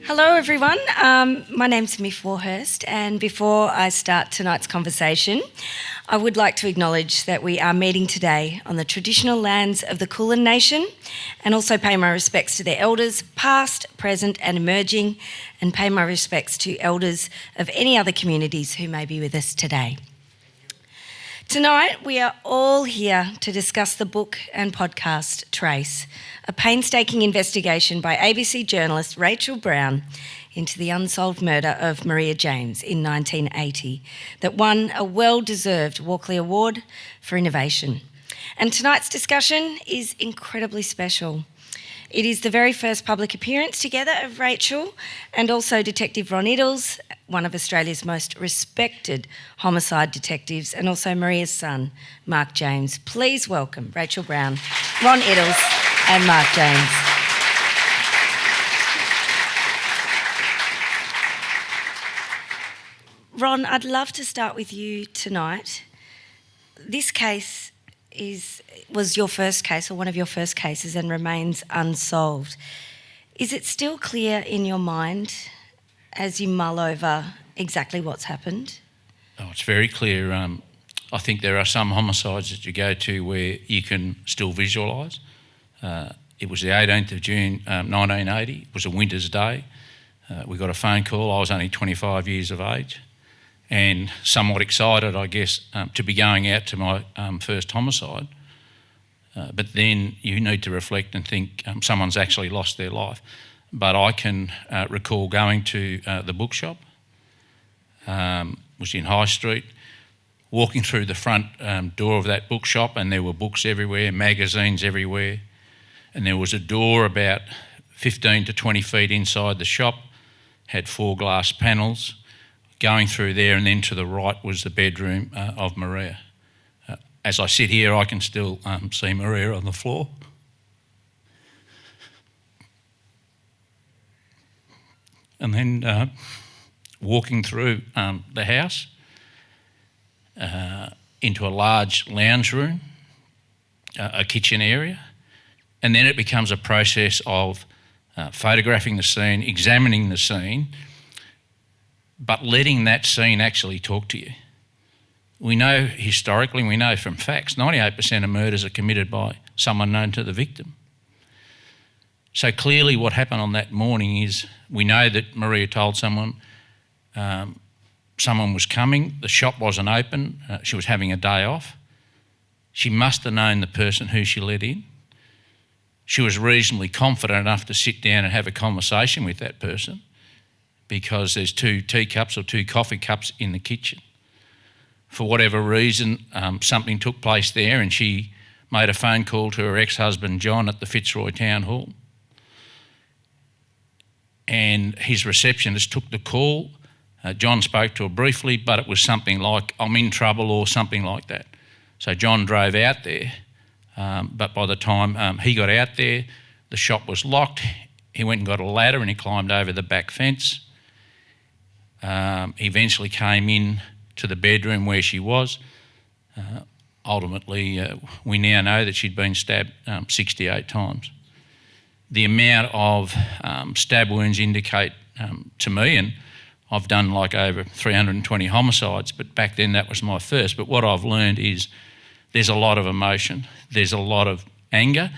Hello everyone, my name's Miff Warhurst, and before I start tonight's conversation, I would like to acknowledge that we are meeting today on the traditional lands of the Kulin Nation, and also pay my respects to their elders, past, present and emerging, and pay my respects to elders of any other communities who may be with us today. Tonight, we are all here to discuss the book and podcast Trace, a painstaking investigation by ABC journalist Rachael Brown into the unsolved murder of Maria James in 1980 that won a well-deserved Walkley Award for innovation. And tonight's discussion is incredibly special. It is the very first public appearance together of Rachael and also Detective Ron Iddles, one of Australia's most respected homicide detectives, and also Maria's son, Mark James. Please welcome Rachael Brown, Ron Iddles and Mark James. Ron, I'd love to start with you tonight. This case was your first case, or one of your first cases, and remains unsolved. Is it still clear in your mind as you mull over exactly what's happened? Oh, it's very clear. I think there are some homicides that you go to where you can still visualise. It was the 18th of June 1980. It was a winter's day. We got a phone call. I was only 25 years of age and somewhat excited, I guess, to be going out to my first homicide. But then you need to reflect and think someone's actually lost their life. But I can recall going to the bookshop, was in High Street, walking through the front door of that bookshop, and there were books everywhere, magazines everywhere, and there was a door about 15 to 20 feet inside the shop, had 4 glass panels. Going through there, and then to the right was the bedroom of Maria. As I sit here, I can still see Maria on the floor. And then walking through the house into a large lounge room, a kitchen area, and then it becomes a process of photographing the scene, examining the scene, but letting that scene actually talk to you. We know historically, we know from facts, 98% of murders are committed by someone known to the victim. So clearly what happened on that morning is we know that Maria told someone someone was coming, the shop wasn't open, she was having a day off. She must have known the person who she let in. She was reasonably confident enough to sit down and have a conversation with that person, because there's 2 teacups or 2 coffee cups in the kitchen. For whatever reason, something took place there, and she made a phone call to her ex-husband John at the Fitzroy Town Hall. And his receptionist took the call. John spoke to her briefly, but it was something like, "I'm in trouble," or something like that. So John drove out there, but by the time he got out there, the shop was locked. He went and got a ladder and he climbed over the back fence. He eventually came in to the bedroom where she was. Ultimately, we now know that she'd been stabbed 68 times. The amount of stab wounds indicate to me, and I've done like over 320 homicides, but back then that was my first. But what I've learned is there's a lot of emotion, there's a lot of anger.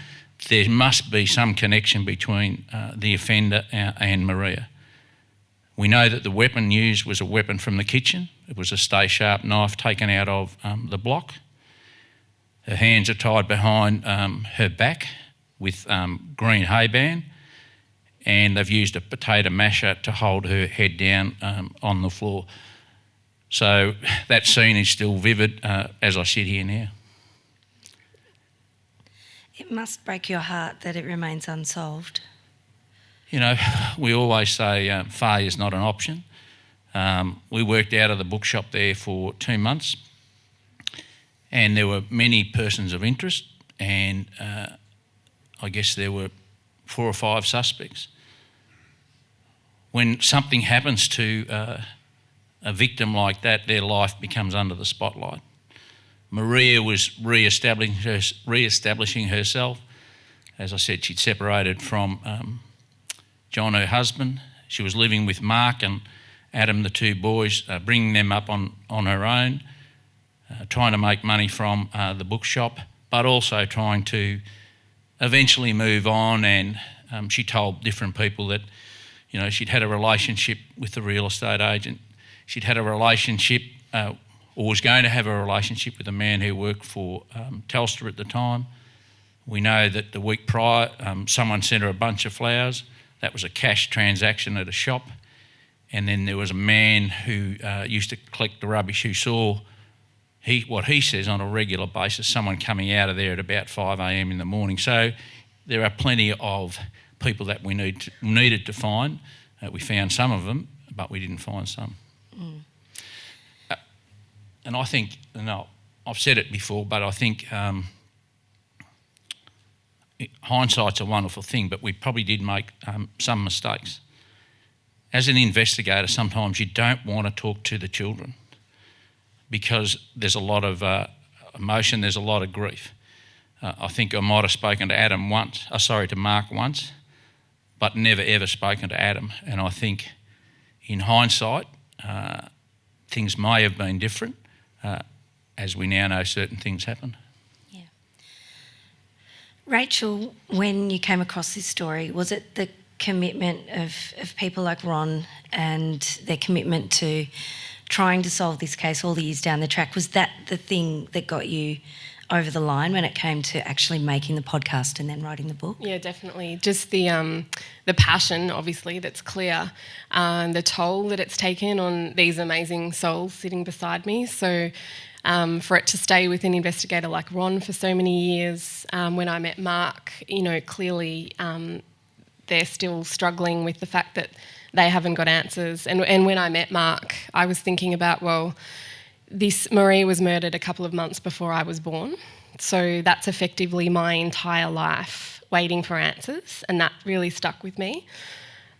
There must be some connection between the offender and Maria. We know that the weapon used was a weapon from the kitchen. It was a stay-sharp knife taken out of the block. Her hands are tied behind her back with green hayband, and they've used a potato masher to hold her head down on the floor. So that scene is still vivid as I sit here now. It must break your heart that it remains unsolved. You know, we always say failure is not an option. We worked out of the bookshop there for 2 months, and there were many persons of interest, and I guess there were 4 or 5 suspects. When something happens to a victim like that, their life becomes under the spotlight. Maria was re-establishing herself. As I said, she'd separated from John, her husband. She was living with Mark and Adam, the two boys, bringing them up on her own, trying to make money from the bookshop, but also trying to eventually move on. And she told different people that, you know, she'd had a relationship with the real estate agent. She'd had a relationship, or was going to have a relationship with a man who worked for Telstra at the time. We know that the week prior, someone sent her a bunch of flowers. That was a cash transaction at a shop. And then there was a man who used to collect the rubbish who saw, what he says on a regular basis, someone coming out of there at about 5 a.m. in the morning. So there are plenty of people that we needed to find. We found some of them, but we didn't find some. Mm. And I think, I've said it before, but I think hindsight's a wonderful thing, but we probably did make some mistakes. As an investigator, sometimes you don't want to talk to the children because there's a lot of emotion, there's a lot of grief. I think I might have spoken to Mark once, but never ever spoken to Adam. And I think in hindsight, things may have been different. As we now know, certain things happened. Yeah. Rachael, when you came across this story, was it the commitment of people like Ron and their commitment to trying to solve this case all the years down the track? Was that the thing that got you over the line when it came to actually making the podcast and then writing the book? Yeah, definitely. Just the passion, obviously, that's clear, and the toll that it's taken on these amazing souls sitting beside me. So for it to stay with an investigator like Ron for so many years, when I met Mark, you know, clearly they're still struggling with the fact that they haven't got answers. And when I met Mark, I was thinking about, well, Marie was murdered a couple of months before I was born. So that's effectively my entire life waiting for answers, and that really stuck with me.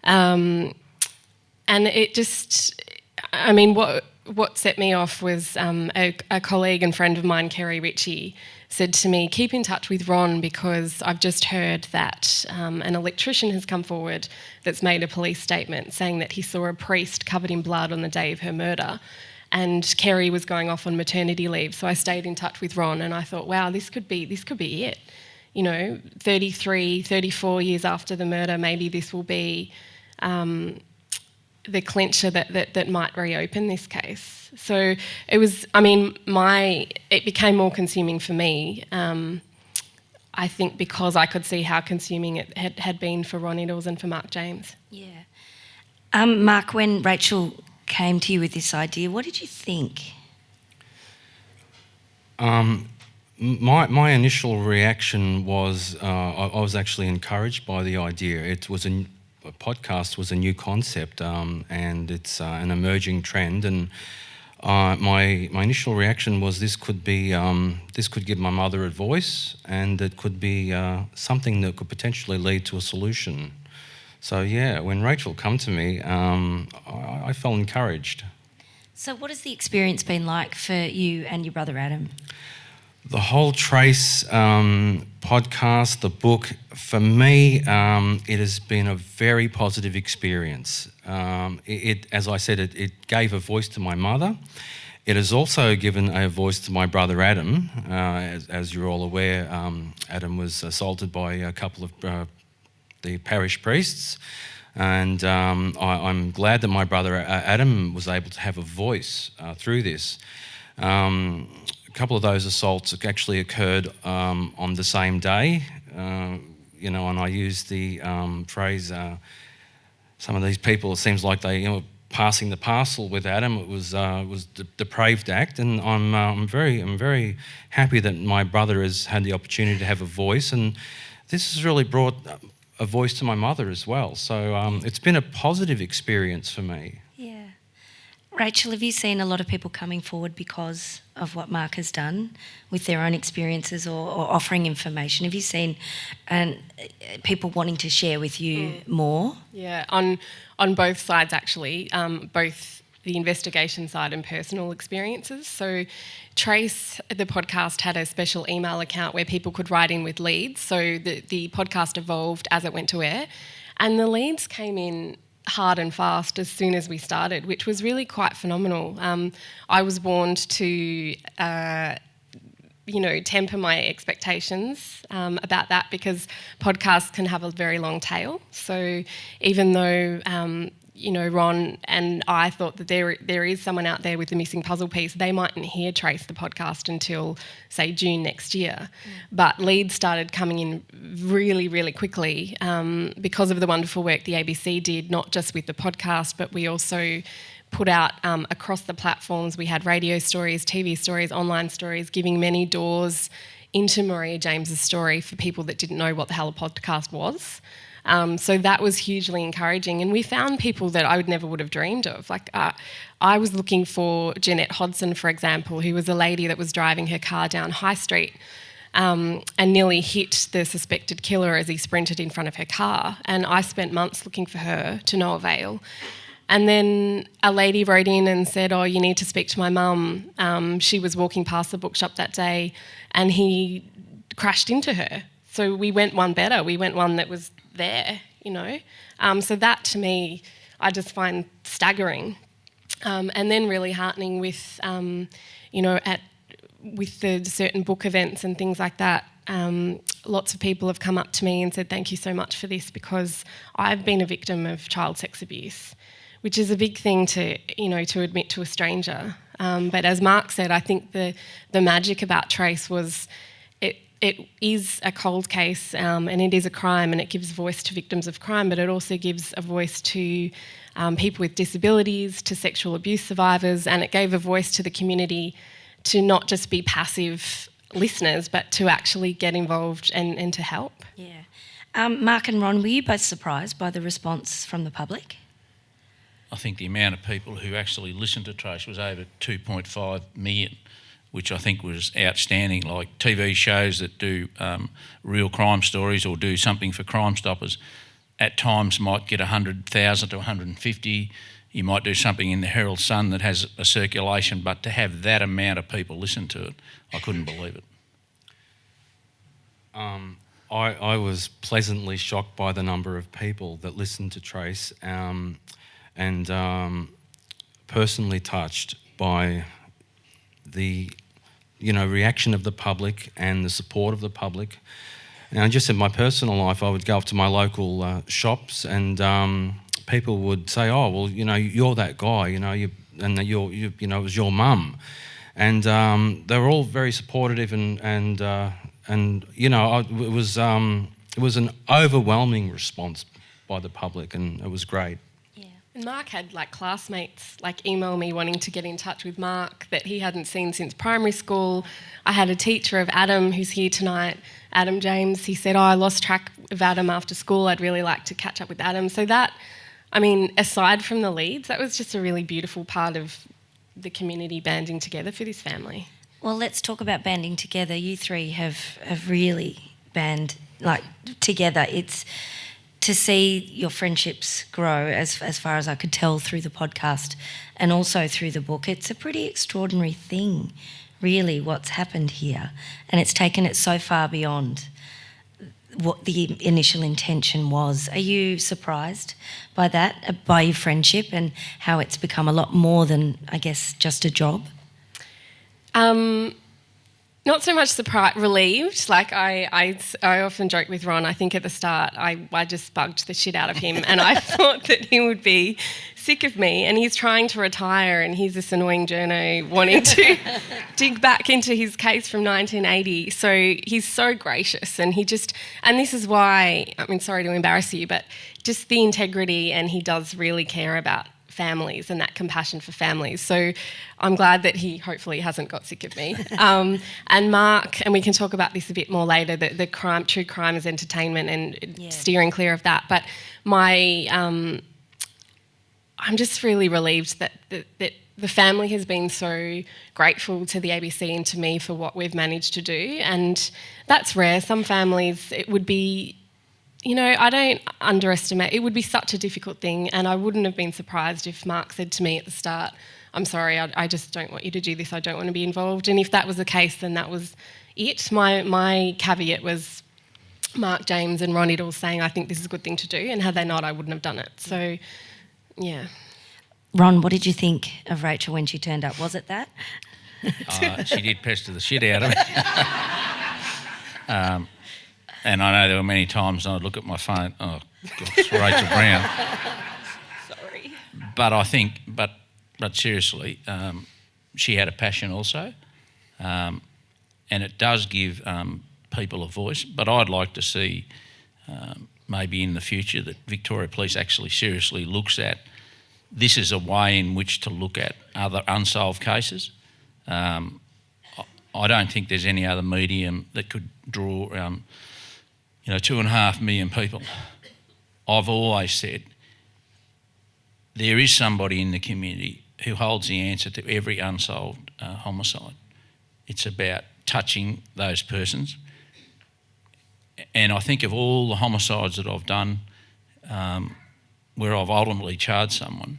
And it just, I mean, what set me off was a colleague and friend of mine, Kerry Ritchie, said to me, keep in touch with Ron because I've just heard that an electrician has come forward that's made a police statement saying that he saw a priest covered in blood on the day of her murder. And Kerry was going off on maternity leave, so I stayed in touch with Ron and I thought, wow, this could be it. You know, 33, 34 years after the murder, maybe this will be the clincher that might reopen this case. So it was, I mean, it became more consuming for me, I think because I could see how consuming it had been for Ron Iddles and for Mark James. Yeah. Mark, when Rachael came to you with this idea, what did you think? My initial reaction was I was actually encouraged by the idea. It was a podcast was a new concept, and it's an emerging trend. And my initial reaction was this could give my mother a voice, and it could be something that could potentially lead to a solution. So yeah, when Rachael come to me, I felt encouraged. So what has the experience been like for you and your brother Adam? The whole Trace podcast, the book, for me, it has been a very positive experience. As I said, it gave a voice to my mother. It has also given a voice to my brother Adam. As you're all aware, Adam was assaulted by a couple of the parish priests, and I'm glad that my brother Adam was able to have a voice through this. A couple of those assaults actually occurred on the same day, and I use the phrase, some of these people, it seems like they passing the parcel with Adam. It was the depraved act, and I'm very happy that my brother has had the opportunity to have a voice, and this has really brought a voice to my mother as well. So it's been a positive experience for me. Yeah. Rachael, have you seen a lot of people coming forward because of what Mark has done with their own experiences or offering information? Have you seen people wanting to share with you more? Yeah, on both sides actually, both the investigation side and personal experiences. So Trace, the podcast, had a special email account where people could write in with leads. So the podcast evolved as it went to air, and the leads came in hard and fast as soon as we started, which was really quite phenomenal. I was warned to temper my expectations about that, because podcasts can have a very long tail. So even though, Ron and I thought that there is someone out there with the missing puzzle piece, they mightn't hear Trace the podcast until, say, June next year. But leads started coming in really, really quickly because of the wonderful work the ABC did, not just with the podcast, but we also put out across the platforms. We had radio stories, TV stories, online stories, giving many doors into Maria James's story for people that didn't know what the hell a podcast was. So that was hugely encouraging, and we found people that I would have dreamed of. I was looking for Jeanette Hodson, for example, who was a lady that was driving her car down High Street and nearly hit the suspected killer as he sprinted in front of her car. And I spent months looking for her, to no avail. And then a lady wrote in and said, "Oh, you need to speak to my mum. She was walking past the bookshop that day and he crashed into her." So we went one better. We went one that was there, So that, to me, I just find staggering. And then really heartening with, with the certain book events and things like that. Lots of people have come up to me and said, "Thank you so much for this, because I've been a victim of child sex abuse," which is a big thing to admit to a stranger. But as Mark said, I think the magic about Trace was it is a cold case and it is a crime, and it gives voice to victims of crime, but it also gives a voice to people with disabilities, to sexual abuse survivors, and it gave a voice to the community to not just be passive listeners, but to actually get involved and to help. Yeah. Mark and Ron, were you both surprised by the response from the public? I think the amount of people who actually listened to Trace was over 2.5 million, which I think was outstanding. Like TV shows that do real crime stories or do something for Crime Stoppers, at times might get 100,000 to 150. You might do something in the Herald Sun that has a circulation, but to have that amount of people listen to it, I couldn't believe it. I was pleasantly shocked by the number of people that listened to Trace, and personally touched by the reaction of the public and the support of the public. And just in my personal life, I would go up to my local shops and people would say, "Oh, well, you're that guy, it was your mum," and they were all very supportive and it was an overwhelming response by the public, and it was great. And Mark had classmates email me wanting to get in touch with Mark that he hadn't seen since primary school. I had a teacher of Adam who's here tonight, Adam James. He said, "Oh, I lost track of Adam after school. I'd really like to catch up with Adam." So that, aside from the leads, that was just a really beautiful part of the community banding together for this family. Well, let's talk about banding together. You three have really band together. It's to see your friendships grow as far as I could tell through the podcast and also through the book. It's a pretty extraordinary thing, really, what's happened here. And it's taken it so far beyond what the initial intention was. Are you surprised by that, by your friendship and how it's become a lot more than, I guess, just a job? Not so much surprised, relieved. I often joke with Ron, I think at the start I just bugged the shit out of him and I thought that he would be sick of me, and he's trying to retire and he's this annoying journo wanting to dig back into his case from 1980. So he's so gracious, and and this is why, sorry to embarrass you, but just the integrity, and he does really care about families and that compassion for families. So I'm glad that he hopefully hasn't got sick of me. And Mark, and we can talk about this a bit more later, the true crime is entertainment and steering clear of that. But I'm just really relieved that the family has been so grateful to the ABC and to me for what we've managed to do. And that's rare. Some families, it would be, I don't underestimate, it would be such a difficult thing, and I wouldn't have been surprised if Mark said to me at the start, "I'm sorry, I just don't want you to do this, I don't want to be involved." And if that was the case, then that was it. My caveat was Mark James and Ron Iddles saying, "I think this is a good thing to do," and had they not, I wouldn't have done it. So Yeah. Ron, what did you think of Rachel when she turned up? Was it that? She did pester the shit out of me. And I know there were many times I'd look at my phone, oh, God, it's Rachael Brown. Sorry. But I think, but seriously, she had a passion also. And it does give people a voice. But I'd like to see maybe in the future that Victoria Police actually seriously looks at this is a way in which to look at other unsolved cases. I don't think there's any other medium that could draw, 2.5 million people. I've always said there is somebody in the community who holds the answer to every unsolved homicide. It's about touching those persons. And I think of all the homicides that I've done where I've ultimately charged someone,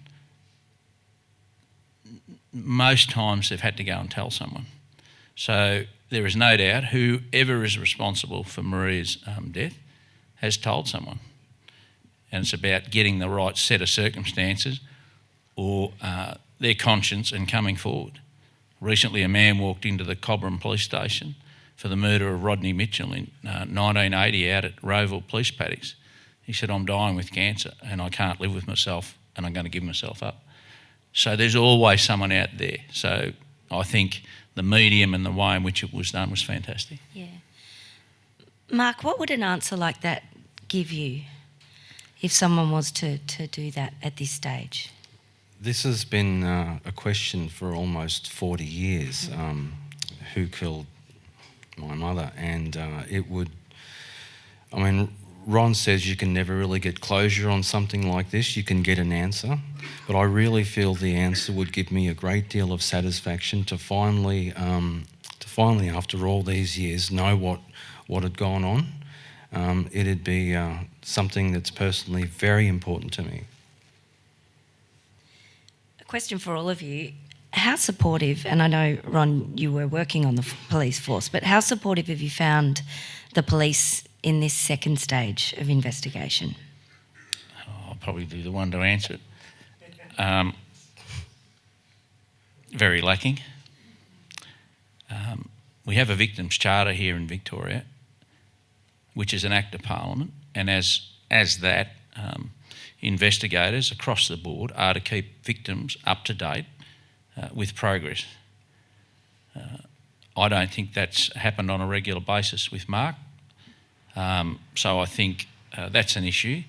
most times they've had to go and tell someone. So there is no doubt whoever is responsible for Maria's death has told someone. And it's about getting the right set of circumstances or their conscience and coming forward. Recently, a man walked into the Cobram Police Station for the murder of Rodney Mitchell in 1980 out at Roeville Police Paddocks. He said, I'm dying with cancer and I can't live with myself and I'm going to give myself up. So there's always someone out there. So I think the medium and the way in which it was done was fantastic. Yeah. Mark, what would an answer like that give you if someone was to do that at this stage? This has been a question for almost 40 years. Who killed my mother? And Ron says you can never really get closure on something like this. You can get an answer. But I really feel the answer would give me a great deal of satisfaction to finally, after all these years, know what had gone on. It'd be something that's personally very important to me. A question for all of you. How supportive, and I know, Ron, you were working on the police force, but how supportive have you found the police in this second stage of investigation? I'll probably be the one to answer it. Very lacking. We have a victims' charter here in Victoria, which is an act of Parliament, and as that, investigators across the board are to keep victims up to date with progress. I don't think that's happened on a regular basis with Mark, so I think that's an issue.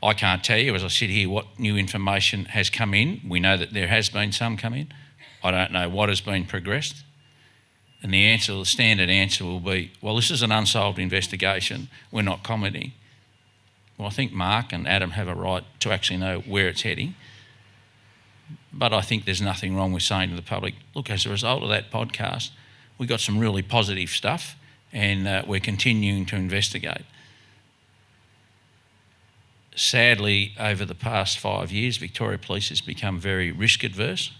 I can't tell you, as I sit here, what new information has come in. We know that there has been some come in. I don't know what has been progressed. And the standard answer will be, well, this is an unsolved investigation. We're not commenting. Well, I think Mark and Adam have a right to actually know where it's heading. But I think there's nothing wrong with saying to the public, look, as a result of that podcast, we got some really positive stuff and we're continuing to investigate. Sadly, over the past 5 years, Victoria Police has become very risk adverse.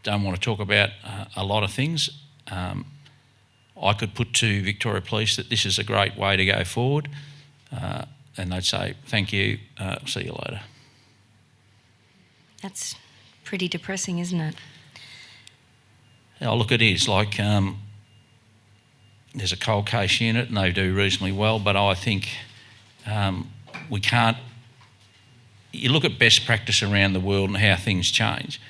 Don't want to talk about a lot of things. I could put to Victoria Police that this is a great way to go forward, and they'd say, thank you, see you later. That's pretty depressing, isn't it? Oh, look, it is. Like, there's a cold case unit and they do reasonably well, but I think we can't... You look at best practice around the world and how things change,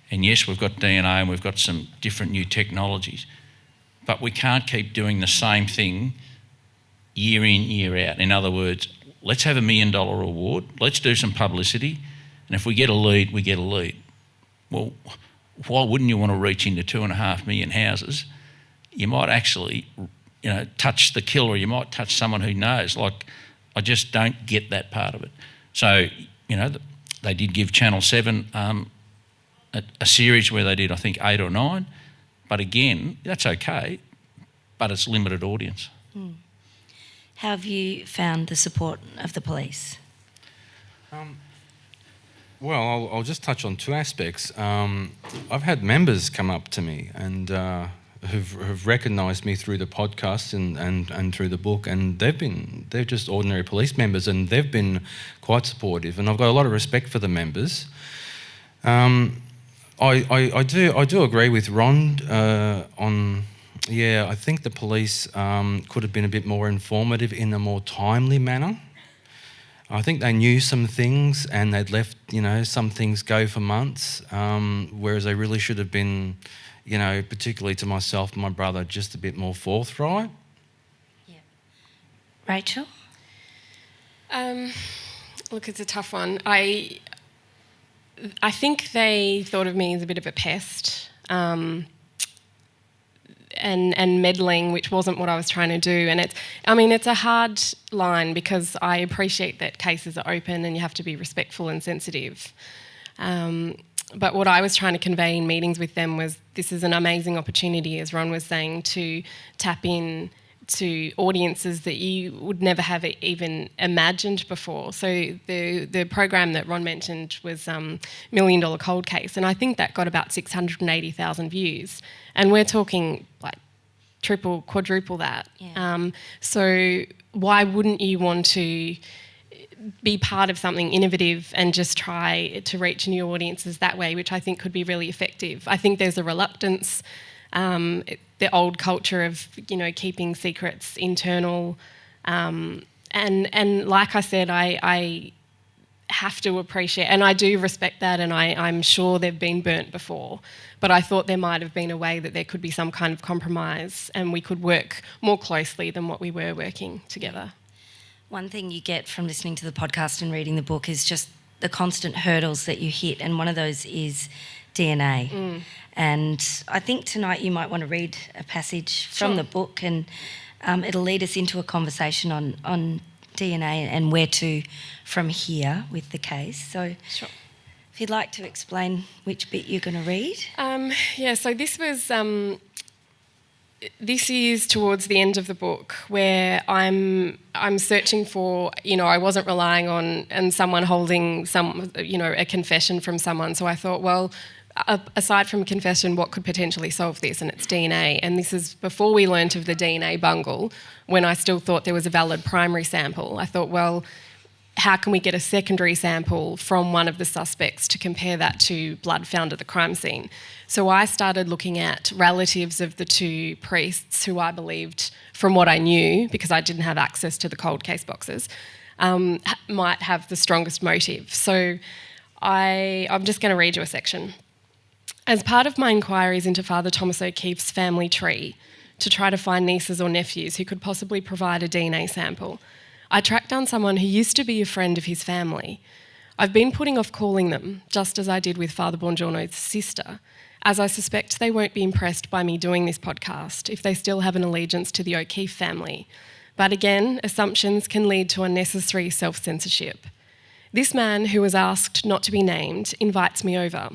and yes, we've got DNA and we've got some different new technologies, but we can't keep doing the same thing year in, year out. In other words, let's have $1 million award, let's do some publicity, and if we get a lead, we get a lead. Well, why wouldn't you want to reach into 2.5 million houses? You might actually, touch the killer. You might touch someone who knows. Like, I just don't get that part of it. So, they did give Channel 7 a series where they did, I think, 8 or 9. But again, that's okay, but it's limited audience. How have you found the support of the police? Well, I'll just touch on two aspects. I've had members come up to me and who've recognised me through the podcast and through the book, and they're just ordinary police members, and they've been quite supportive, and I've got a lot of respect for the members. I do agree with Ron on. Yeah, I think the police could have been a bit more informative in a more timely manner. I think they knew some things and they'd left, some things go for months, whereas they really should have been, particularly to myself and my brother, just a bit more forthright. Yeah. Rachel? Look, it's a tough one. I think they thought of me as a bit of a pest. And meddling, which wasn't what I was trying to do. And it's a hard line because I appreciate that cases are open and you have to be respectful and sensitive. But what I was trying to convey in meetings with them was this is an amazing opportunity, as Ron was saying, to tap in to audiences that you would never have even imagined before. So the program that Ron mentioned was $1 Million Cold Case, and I think that got about 680,000 views. And we're talking like triple, quadruple that. Yeah. So why wouldn't you want to be part of something innovative and just try to reach new audiences that way, which I think could be really effective? I think there's a reluctance, the old culture of, keeping secrets internal. And like I said, I have to appreciate, and I do respect that, and I'm sure they've been burnt before, but I thought there might have been a way that there could be some kind of compromise and we could work more closely than what we were working together. One thing you get from listening to the podcast and reading the book is just the constant hurdles that you hit, and one of those is DNA. And I think tonight you might want to read a passage from the book, and it'll lead us into a conversation on DNA and where to from here with the case. So if you'd like to explain which bit you're going to read. So this is towards the end of the book where I'm searching for, I wasn't relying on someone holding a confession from someone. So I thought, well, aside from confession, what could potentially solve this? And it's DNA. And this is before we learnt of the DNA bungle, when I still thought there was a valid primary sample. I thought, well, how can we get a secondary sample from one of the suspects to compare that to blood found at the crime scene? So I started looking at relatives of the two priests who I believed, from what I knew, because I didn't have access to the cold case boxes, might have the strongest motive. So I'm just going to read you a section. As part of my inquiries into Father Thomas O'Keefe's family tree to try to find nieces or nephews who could possibly provide a DNA sample, I tracked down someone who used to be a friend of his family. I've been putting off calling them, just as I did with Father Bongiorno's sister, as I suspect they won't be impressed by me doing this podcast if they still have an allegiance to the O'Keefe family. But again, assumptions can lead to unnecessary self-censorship. This man, who was asked not to be named, invites me over.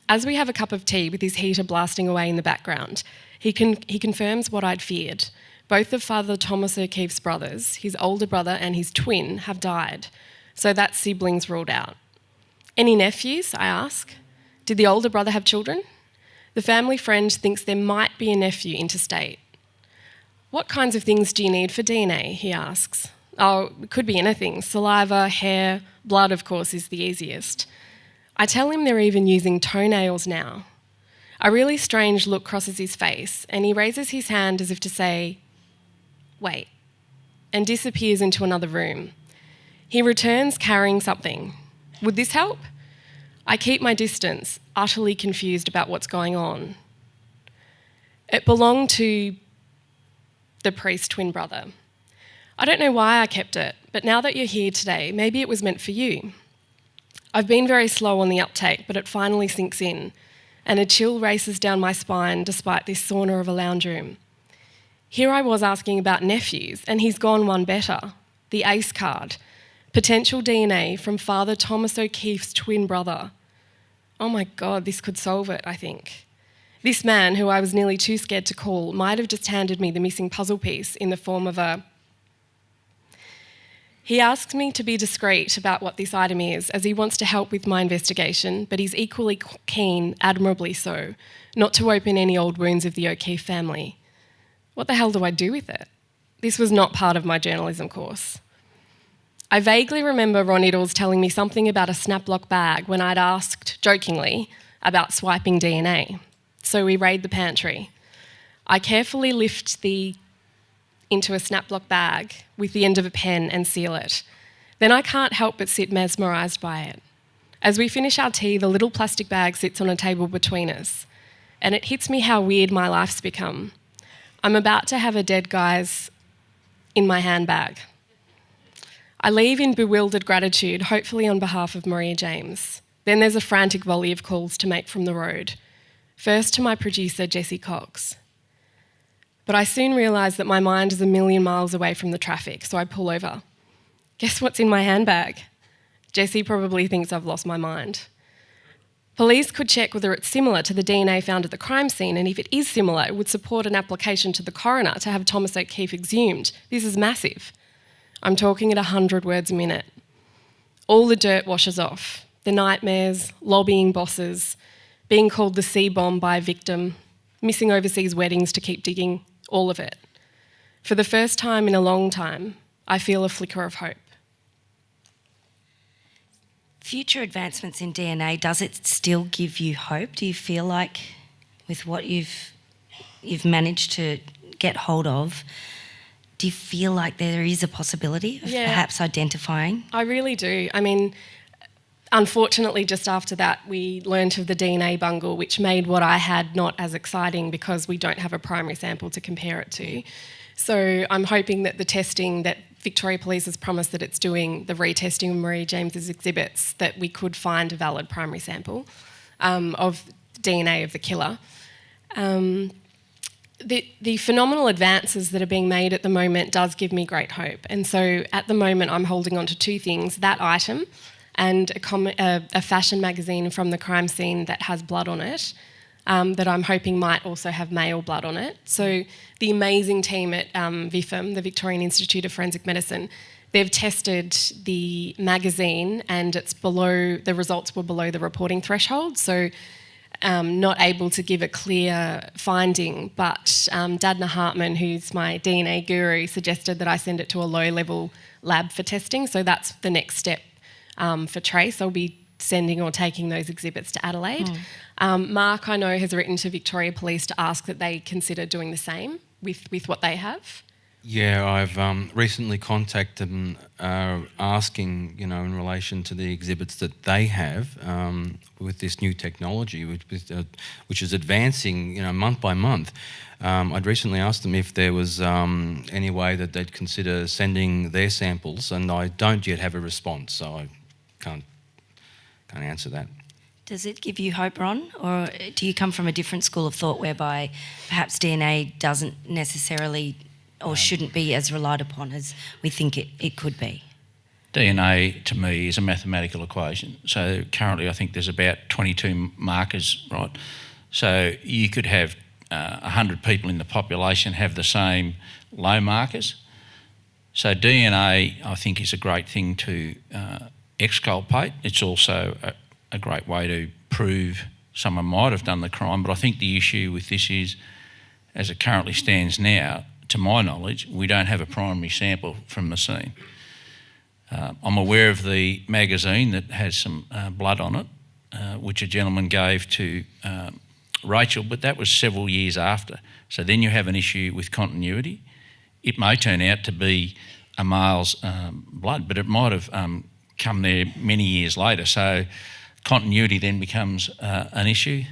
As we have a cup of tea with his heater blasting away in the background, he confirms what I'd feared. Both of Father Thomas O'Keefe's brothers, his older brother and his twin, have died, so that's siblings ruled out. Any nephews, I ask? Did the older brother have children? The family friend thinks there might be a nephew interstate. What kinds of things do you need for DNA, he asks. Oh, it could be anything. Saliva, hair, blood, of course, is the easiest. I tell him they're even using toenails now. A really strange look crosses his face, and he raises his hand as if to say, wait, and disappears into another room. He returns carrying something. Would this help? I keep my distance, utterly confused about what's going on. It belonged to the priest's twin brother. I don't know why I kept it, but now that you're here today, maybe it was meant for you. I've been very slow on the uptake, but it finally sinks in, and a chill races down my spine despite this sauna of a lounge room. Here I was asking about nephews, and he's gone one better. The ACE card. Potential DNA from Father Thomas O'Keefe's twin brother. Oh my God, this could solve it, I think. This man, who I was nearly too scared to call, might have just handed me the missing puzzle piece in the form of a... He asks me to be discreet about what this item is, as he wants to help with my investigation, but he's equally keen, admirably so, not to open any old wounds of the O'Keefe family. What the hell do I do with it? This was not part of my journalism course. I vaguely remember Ron Iddles telling me something about a snaplock bag when I'd asked, jokingly, about swiping DNA. So we raid the pantry. I carefully lift into a snaplock bag with the end of a pen and seal it. Then I can't help but sit mesmerised by it. As we finish our tea, the little plastic bag sits on a table between us, and it hits me how weird my life's become. I'm about to have a dead guy's in my handbag. I leave in bewildered gratitude, hopefully on behalf of Maria James. Then there's a frantic volley of calls to make from the road. First to my producer, Jessie Cox. But I soon realise that my mind is a million miles away from the traffic, so I pull over. Guess what's in my handbag? Jessie probably thinks I've lost my mind. Police could check whether it's similar to the DNA found at the crime scene, and if it is similar, it would support an application to the coroner to have Thomas O'Keefe exhumed. This is massive. I'm talking at 100 words a minute. All the dirt washes off. The nightmares, lobbying bosses, being called the C-bomb by a victim, missing overseas weddings to keep digging, all of it. For the first time in a long time, I feel a flicker of hope. Future advancements in DNA, does it still give you hope? Do you feel like with what you've managed to get hold of, do you feel like there is a possibility of perhaps identifying? I really do. I mean, unfortunately, just after that, we learnt of the DNA bungle, which made what I had not as exciting because we don't have a primary sample to compare it to. So I'm hoping that the testing that Victoria Police has promised that it's doing, the retesting of Maria James's exhibits, that we could find a valid primary sample of DNA of the killer. The phenomenal advances that are being made at the moment does give me great hope. And so at the moment I'm holding on to two things, that item and a fashion magazine from the crime scene that has blood on it, that I'm hoping might also have male blood on it. So the amazing team at VIFM, the Victorian Institute of Forensic Medicine, they've tested the magazine and the results were below the reporting threshold. So not able to give a clear finding, but Dadna Hartman, who's my DNA guru, suggested that I send it to a low-level lab for testing. So that's the next step for Trace. I'll be sending or taking those exhibits to Adelaide. Mark, I know, has written to Victoria Police to ask that they consider doing the same with what they have. Yeah, I've recently contacted them asking, in relation to the exhibits that they have with this new technology, which is advancing, month by month. I'd recently asked them if there was any way that they'd consider sending their samples, and I don't yet have a response, so I can't answer that. Does it give you hope, Ron, or do you come from a different school of thought whereby perhaps DNA doesn't necessarily or shouldn't be as relied upon as we think it could be? DNA, to me, is a mathematical equation. So currently I think there's about 22 markers, right? So you could have 100 people in the population have the same low markers. So DNA, I think, is a great thing to exculpate. It's also a great way to prove someone might have done the crime. But I think the issue with this is, as it currently stands now, to my knowledge, we don't have a primary sample from the scene. I'm aware of the magazine that has some blood on it, which a gentleman gave to Rachael, but that was several years after. So then you have an issue with continuity. It may turn out to be a male's blood, but it might have come there many years later. So continuity then becomes an issue.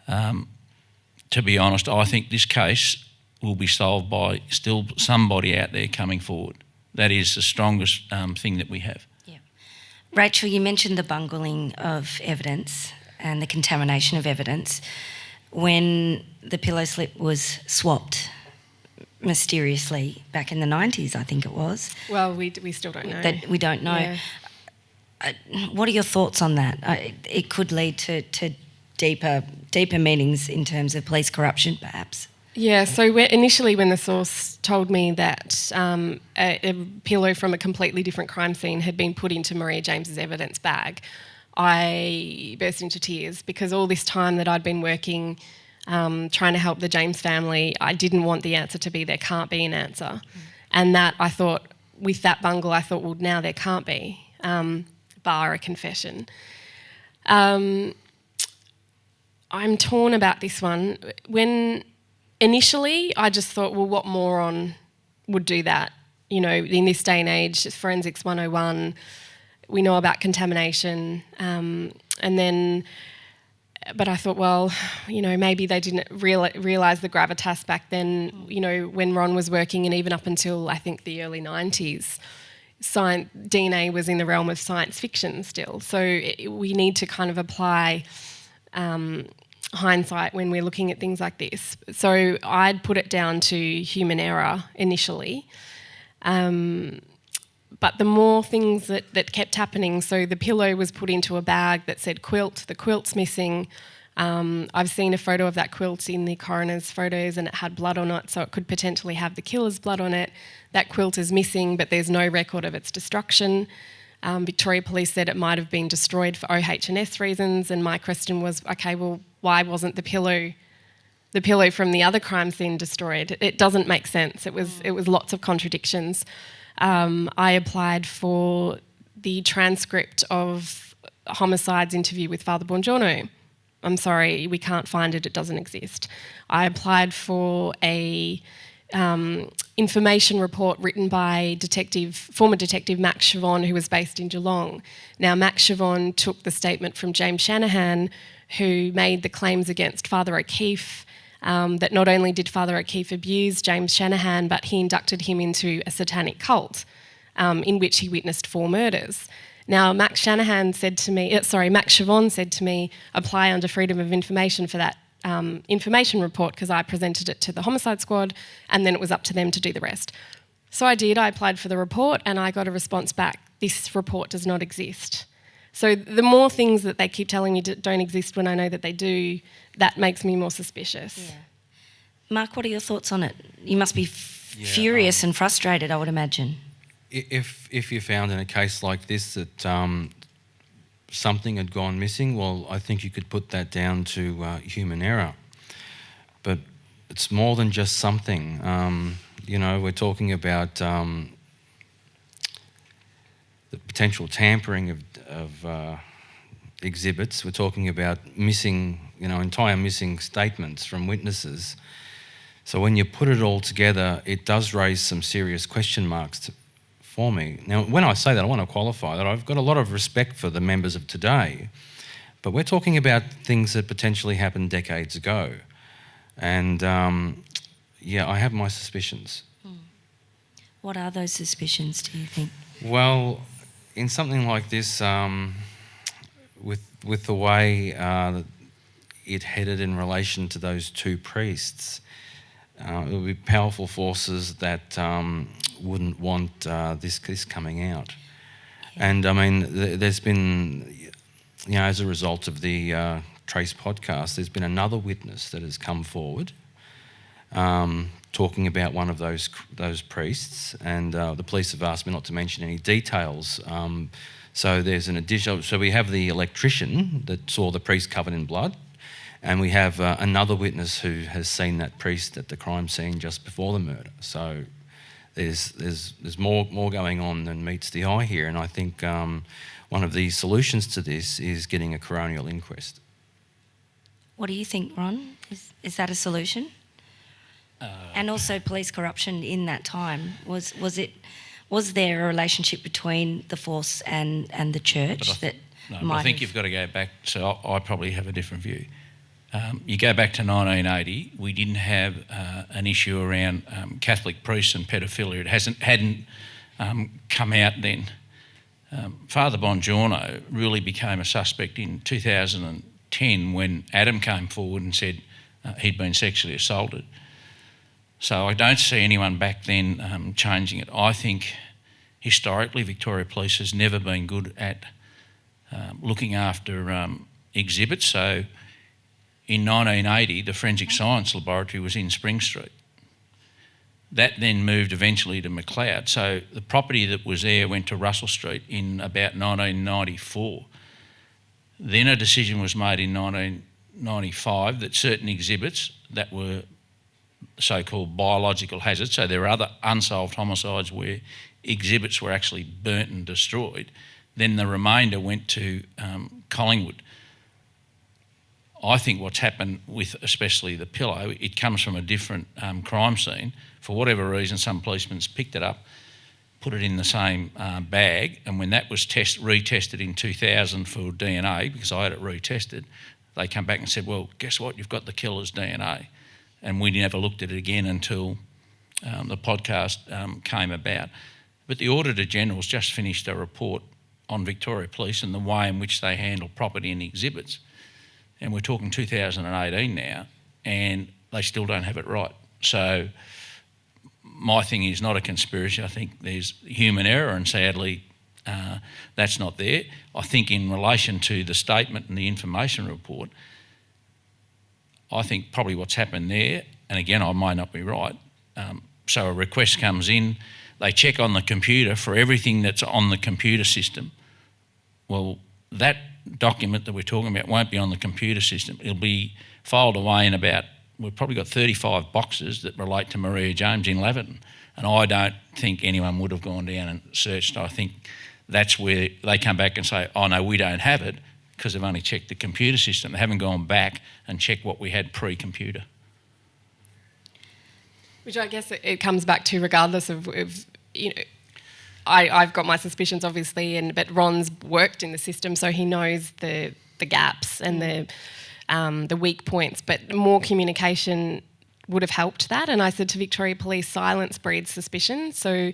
To be honest, I think this case will be solved by still somebody out there coming forward. That is the strongest thing that we have. Yeah. Rachael, you mentioned the bungling of evidence and the contamination of evidence. When the pillow slip was swapped mysteriously back in the 90s, I think it was. Well, we still don't know. That we don't know. Yeah. What are your thoughts on that? It could lead to deeper meanings in terms of police corruption, perhaps. Yeah, so initially when the source told me that a pillow from a completely different crime scene had been put into Maria James's evidence bag, I burst into tears, because all this time that I'd been working trying to help the James family, I didn't want the answer to be there can't be an answer. And that I thought, with that bungle, I thought, well, now there can't be, bar a confession. I'm torn about this one. When initially I just thought, well, what moron would do that? You know, in this day and age, it's Forensics 101, we know about contamination, but I thought, well, you know, maybe they didn't realise the gravitas back then, you know, when Ron was working, and even up until, I think, the early 90s, DNA was in the realm of science fiction still. So we need to kind of apply hindsight when we're looking at things like this. So I'd put it down to human error initially. But the more things that kept happening, so the pillow was put into a bag that said quilt, the quilt's missing. I've seen a photo of that quilt in the coroner's photos, and it had blood on it, so it could potentially have the killer's blood on it. That quilt is missing, but there's no record of its destruction. Victoria Police said it might have been destroyed for OH&S reasons, and my question was, okay, well, why wasn't the pillow from the other crime scene destroyed? It doesn't make sense. It was lots of contradictions. I applied for the transcript of Homicide's interview with Father Bongiorno. I'm sorry, we can't find it, it doesn't exist. I applied for a information report written by former detective Max Chavon, who was based in Geelong. Now, Max Chavon took the statement from James Shanahan, who made the claims against Father O'Keefe, that not only did Father O'Keefe abuse James Shanahan, but he inducted him into a satanic cult in which he witnessed 4 murders. Now, Max Chavon said to me, apply under Freedom of Information for that information report, because I presented it to the homicide squad, and then it was up to them to do the rest. So I did. I applied for the report, and I got a response back, this report does not exist. So the more things that they keep telling me don't exist when I know that they do, that makes me more suspicious. Yeah. Mark, what are your thoughts on it? You must be furious and frustrated, I would imagine. If you found in a case like this that something had gone missing, well, I think you could put that down to human error. But it's more than just something. You know, we're talking about the potential tampering of exhibits. We're talking about entire missing statements from witnesses. So when you put it all together, it does raise some serious question marks for me. Now, when I say that, I want to qualify that I've got a lot of respect for the members of today, but we're talking about things that potentially happened decades ago. And I have my suspicions. What are those suspicions, do you think? Well, in something like this, with the way that it headed in relation to those 2 priests, it would be powerful forces that wouldn't want this coming out. And I mean, there's been, as a result of the Trace podcast, there's been another witness that has come forward talking about one of those priests, and the police have asked me not to mention any details. So there's an additional. So we have the electrician that saw the priest covered in blood, and we have another witness who has seen that priest at the crime scene just before the murder. So there's more going on than meets the eye here, and I think one of the solutions to this is getting a coronial inquest. What do you think, Ron? Is that a solution? And also police corruption in that time. Was there a relationship between the force and the church I think you've got to go back. So I probably have a different view. You go back to 1980, we didn't have an issue around Catholic priests and pedophilia. It hadn't come out then. Father Bongiorno really became a suspect in 2010 when Adam came forward and said he'd been sexually assaulted. So I don't see anyone back then changing it. I think historically Victoria Police has never been good at looking after exhibits. So in 1980, the Forensic Science Laboratory was in Spring Street. That then moved eventually to McLeod. So the property that was there went to Russell Street in about 1994. Then a decision was made in 1995 that certain exhibits that were so-called biological hazards, so there are other unsolved homicides where exhibits were actually burnt and destroyed, then the remainder went to Collingwood. I think what's happened with especially the pillow, it comes from a different crime scene. For whatever reason, some policemen picked it up, put it in the same bag, and when that was retested in 2000 for DNA, because I had it retested, they come back and said, well, guess what, you've got the killer's DNA. And we never looked at it again until the podcast came about. But the Auditor General's just finished a report on Victoria Police and the way in which they handle property and exhibits. And we're talking 2018 now, and they still don't have it right. So my thing is not a conspiracy. I think there's human error, and sadly that's not there. I think in relation to the statement and the information report, I think probably what's happened there, and again I may not be right, so a request comes in, they check on the computer for everything that's on the computer system. Well, that document that we're talking about won't be on the computer system. It'll be filed away in about, we've probably got 35 boxes that relate to Maria James in Laverton, and I don't think anyone would have gone down and searched. I think that's where they come back and say, oh no, we don't have it, because they've only checked the computer system. They haven't gone back and checked what we had pre-computer. Which I guess it comes back to, regardless of you know, I've got my suspicions obviously, but Ron's worked in the system, so he knows the gaps and the weak points. But more communication would have helped that. And I said to Victoria Police, silence breeds suspicion. So,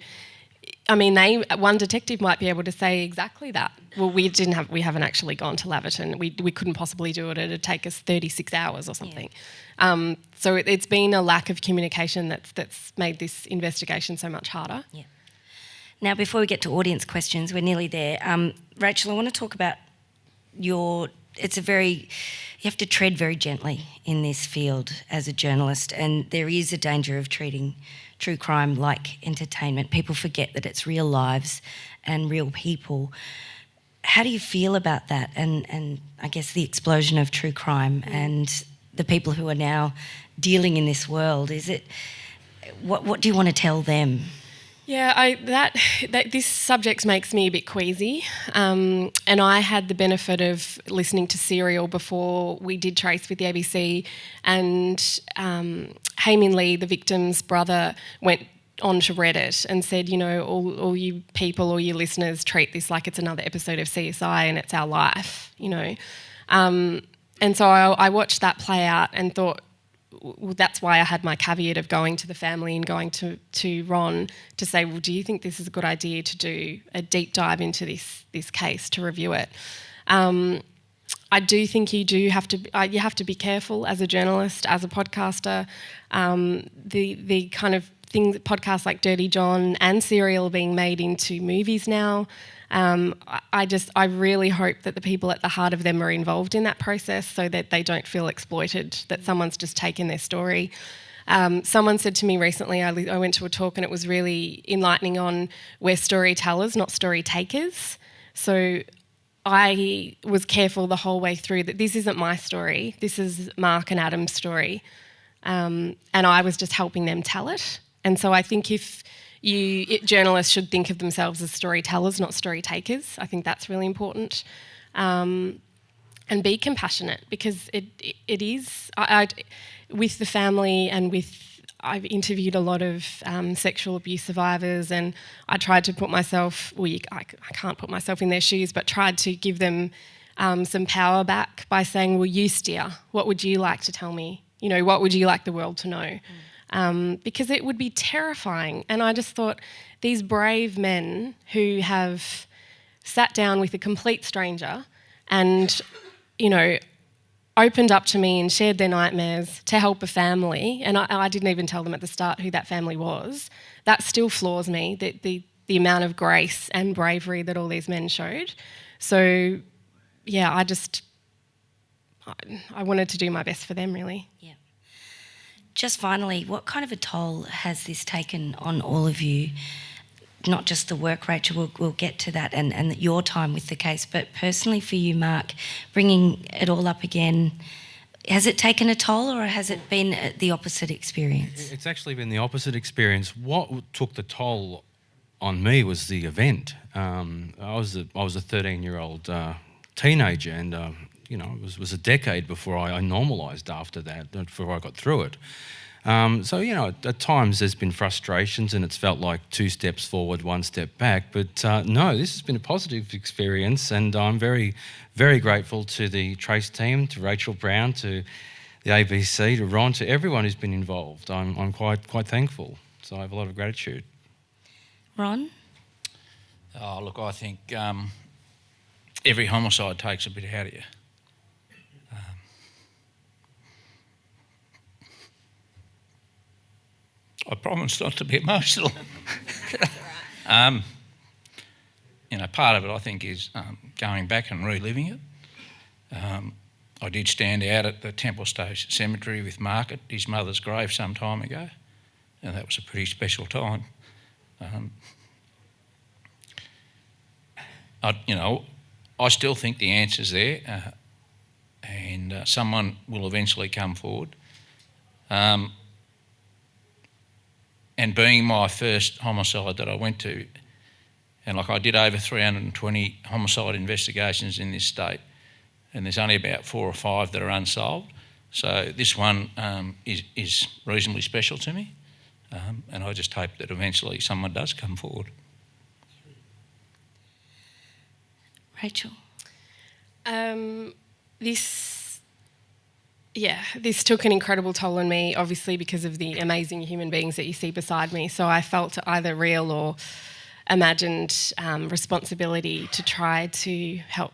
I mean, one detective might be able to say exactly that. Well, we haven't actually gone to Laverton. We couldn't possibly do it. It'd take us 36 hours or something. Yeah. So it's been a lack of communication that's made this investigation so much harder. Yeah. Now, before we get to audience questions, we're nearly there. Rachel, I want to talk about you have to tread very gently in this field as a journalist, and there is a danger of treating true crime like entertainment. People forget that it's real lives and real people. How do you feel about that, and I guess the explosion of true crime and the people who are now dealing in this world? What do you want to tell them? Yeah, this subject makes me a bit queasy, and I had the benefit of listening to Serial before we did Trace with the ABC, and Haymin Lee, the victim's brother, went onto Reddit and said, you know, all you people, all you listeners, treat this like it's another episode of CSI and it's our life, you know. And so I watched that play out and thought, well, that's why I had my caveat of going to the family and going to Ron to say, well, do you think this is a good idea to do a deep dive into this case, to review it? I do think you have to be careful as a journalist, as a podcaster. The kind of things, podcasts like Dirty John and Serial are being made into movies now. I really hope that the people at the heart of them are involved in that process so that they don't feel exploited, that someone's just taken their story. Someone said to me recently, I went to a talk and it was really enlightening on we're storytellers, not story takers. So I was careful the whole way through that this isn't my story, this is Mark and Adam's story. And I was just helping them tell it. And so I think journalists should think of themselves as storytellers, not story takers. I think that's really important. And be compassionate, because it is. With the family and I've interviewed a lot of sexual abuse survivors, and I tried to put myself, I can't put myself in their shoes, but tried to give them some power back by saying, well, you steer. What would you like to tell me? You know, what would you like the world to know? Because it would be terrifying. And I just thought, these brave men who have sat down with a complete stranger and, you know, opened up to me and shared their nightmares to help a family, and I didn't even tell them at the start who that family was, that still floors me, the amount of grace and bravery that all these men showed. So, yeah, I wanted to do my best for them, really. Yeah. Just finally, what kind of a toll has this taken on all of you? Not just the work, Rachel, we'll get to that, and your time with the case, but personally for you, Mark, bringing it all up again, has it taken a toll or has it been the opposite experience? It's actually been the opposite experience. What took the toll on me was the event. I was a 13-year-old teenager, and it was a decade before I normalised after that, before I got through it. So, at times there's been frustrations and it's felt like 2 steps forward, 1 step back. But no, this has been a positive experience, and I'm very, very grateful to the Trace team, to Rachael Brown, to the ABC, to Ron, to everyone who's been involved. I'm quite thankful. So I have a lot of gratitude. Ron? Oh, look, I think every homicide takes a bit out of you. I promise not to be emotional. Part of it, I think, is going back and reliving it. I did stand out at the Temple Station Cemetery with Mark at his mother's grave some time ago, and that was a pretty special time. I still think the answer's there, and someone will eventually come forward. And being my first homicide that I went to, and I did over 320 homicide investigations in this state, and there's only about 4 or 5 that are unsolved. So this one is reasonably special to me, and I just hope that eventually someone does come forward. Rachel? This took an incredible toll on me, obviously because of the amazing human beings that you see beside me. So I felt either real or imagined responsibility to try to help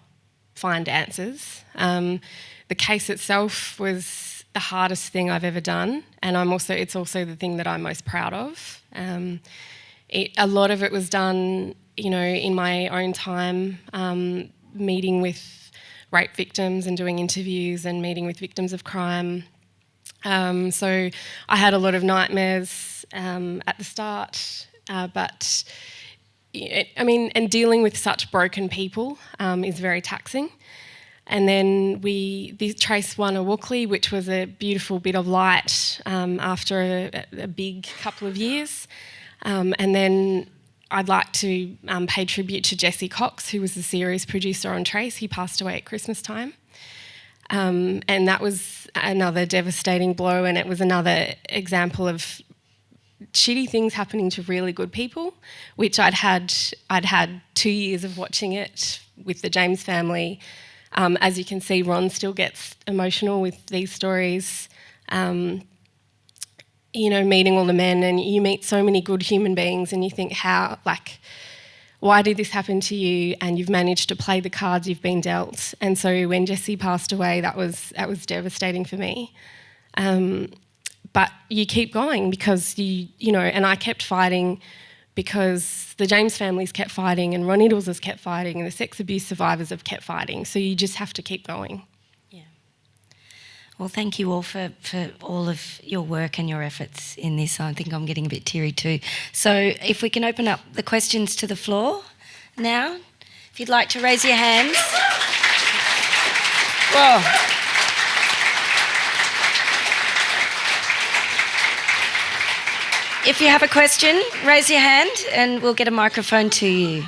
find answers. The case itself was the hardest thing I've ever done, and it's also the thing that I'm most proud of. A lot of it was done, in my own time, meeting with rape victims and doing interviews and meeting with victims of crime. So I had a lot of nightmares at the start, but dealing with such broken people is very taxing. And then Trace won a Walkley, which was a beautiful bit of light after a big couple of years. And then I'd like to pay tribute to Jesse Cox, who was the series producer on Trace. He passed away at Christmas time. And that was another devastating blow, and it was another example of shitty things happening to really good people, which I'd had 2 years of watching it with the James family. As you can see, Ron still gets emotional with these stories. Meeting all the men, and you meet so many good human beings and you think, why did this happen to you? And you've managed to play the cards you've been dealt. And so when Jesse passed away, that was devastating for me. But you keep going because and I kept fighting because the James families kept fighting and Ron Iddles has kept fighting and the sex abuse survivors have kept fighting. So you just have to keep going. Well, thank you all for all of your work and your efforts in this. I think I'm getting a bit teary too. So if we can open up the questions to the floor now. If you'd like to raise your hands. Whoa. If you have a question, raise your hand and we'll get a microphone to you.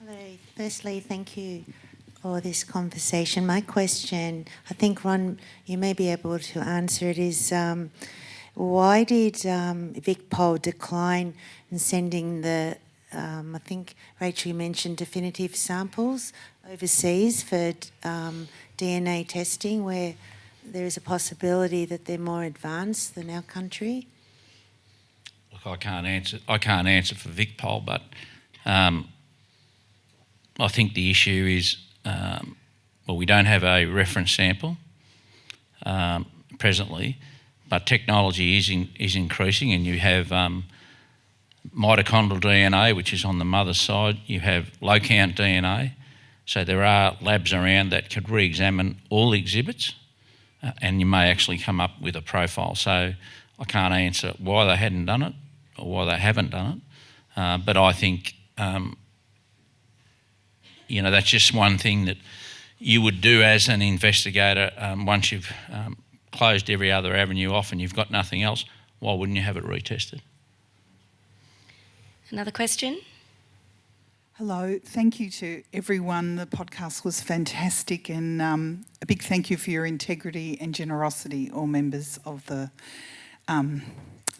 Hello. Firstly, thank you for this conversation. My question, I think, Ron, you may be able to answer it, is why did VicPol decline in sending the, I think, Rachel, you mentioned definitive samples overseas for DNA testing, where there is a possibility that they're more advanced than our country? Look, I can't answer for VicPol, but I think the issue is we don't have a reference sample presently, but technology is increasing, and you have mitochondrial DNA, which is on the mother's side. You have low count DNA, So there are labs around that could re-examine all exhibits and you may actually come up with a profile. So I can't answer why they hadn't done it or why they haven't done it. But I think, that's just one thing that you would do as an investigator once you've closed every other avenue off and you've got nothing else. Why wouldn't you have it retested? Another question? Hello, thank you to everyone. The podcast was fantastic, and a big thank you for your integrity and generosity, all members of the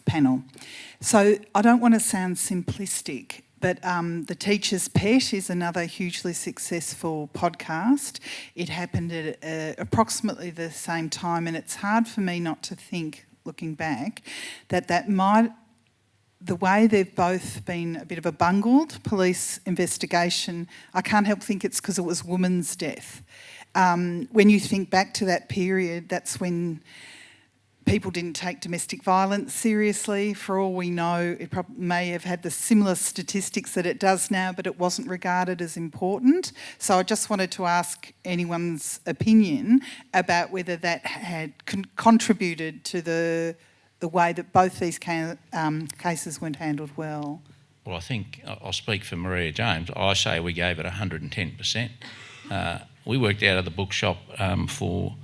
panel. So I don't want to sound simplistic, but The Teacher's Pet is another hugely successful podcast. It happened at approximately the same time, and it's hard for me not to think, looking back, that might... The way they've both been a bit of a bungled police investigation, I can't help think it's because it was woman's death. When you think back to that period, that's when people didn't take domestic violence seriously. For all we know, it may have had the similar statistics that it does now, but it wasn't regarded as important. So I just wanted to ask anyone's opinion about whether that had contributed to the way that both these cases weren't handled well. Well, I think I'll speak for Maria James. I say we gave it 110%. We worked out of the bookshop for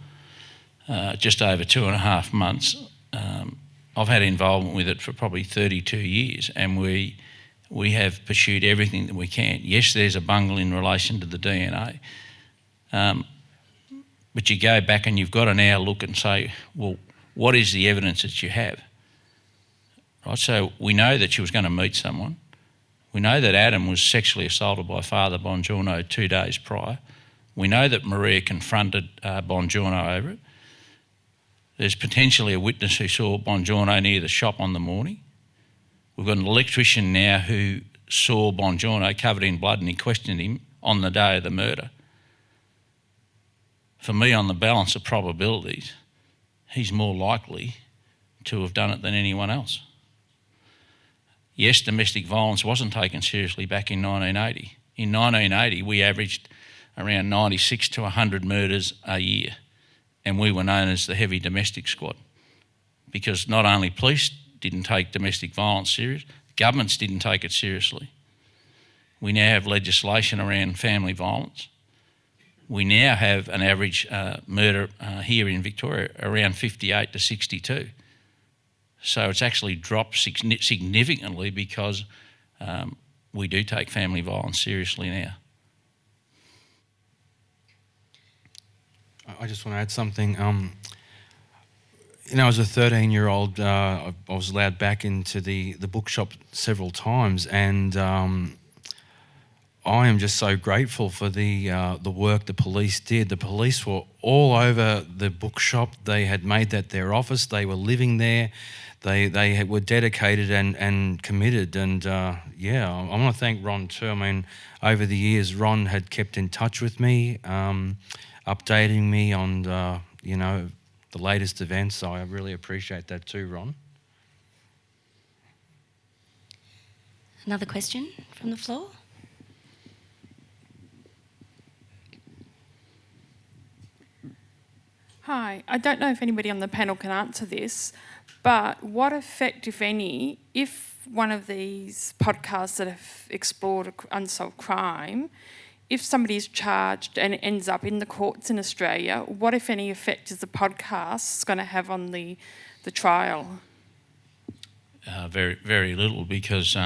just over 2.5 months. I've had involvement with it for probably 32 years, and we have pursued everything that we can. Yes, there's a bungle in relation to the DNA, but you go back and you've got to now look and say, well, what is the evidence that you have? Right, so we know that she was going to meet someone. We know that Adam was sexually assaulted by Father Bongiorno 2 days prior. We know that Maria confronted Bongiorno over it. There's potentially a witness who saw Bongiorno near the shop on the morning. We've got an electrician now who saw Bongiorno covered in blood and he questioned him on the day of the murder. For me, on the balance of probabilities, he's more likely to have done it than anyone else. Yes, domestic violence wasn't taken seriously back in 1980. In 1980, we averaged around 96 to 100 murders a year, and we were known as the heavy domestic squad because not only police didn't take domestic violence serious, governments didn't take it seriously. We now have legislation around family violence. We now have an average murder here in Victoria around 58 to 62. So it's actually dropped significantly because we do take family violence seriously now. I just want to add something. As a 13-year-old, I was allowed back into the bookshop several times, and I am just so grateful for the work the police did. The police were all over the bookshop. They had made that their office. They were living there. They were dedicated and committed. And I want to thank Ron too. I mean, over the years, Ron had kept in touch with me, updating me on the latest events. So I really appreciate that too, Ron. Another question from the floor? Hi, I don't know if anybody on the panel can answer this, but what effect, if any, if one of these podcasts that have explored unsolved crime, if somebody is charged and it ends up in the courts in Australia, what, if any, effect is the podcast going to have on the trial? Very, very little, because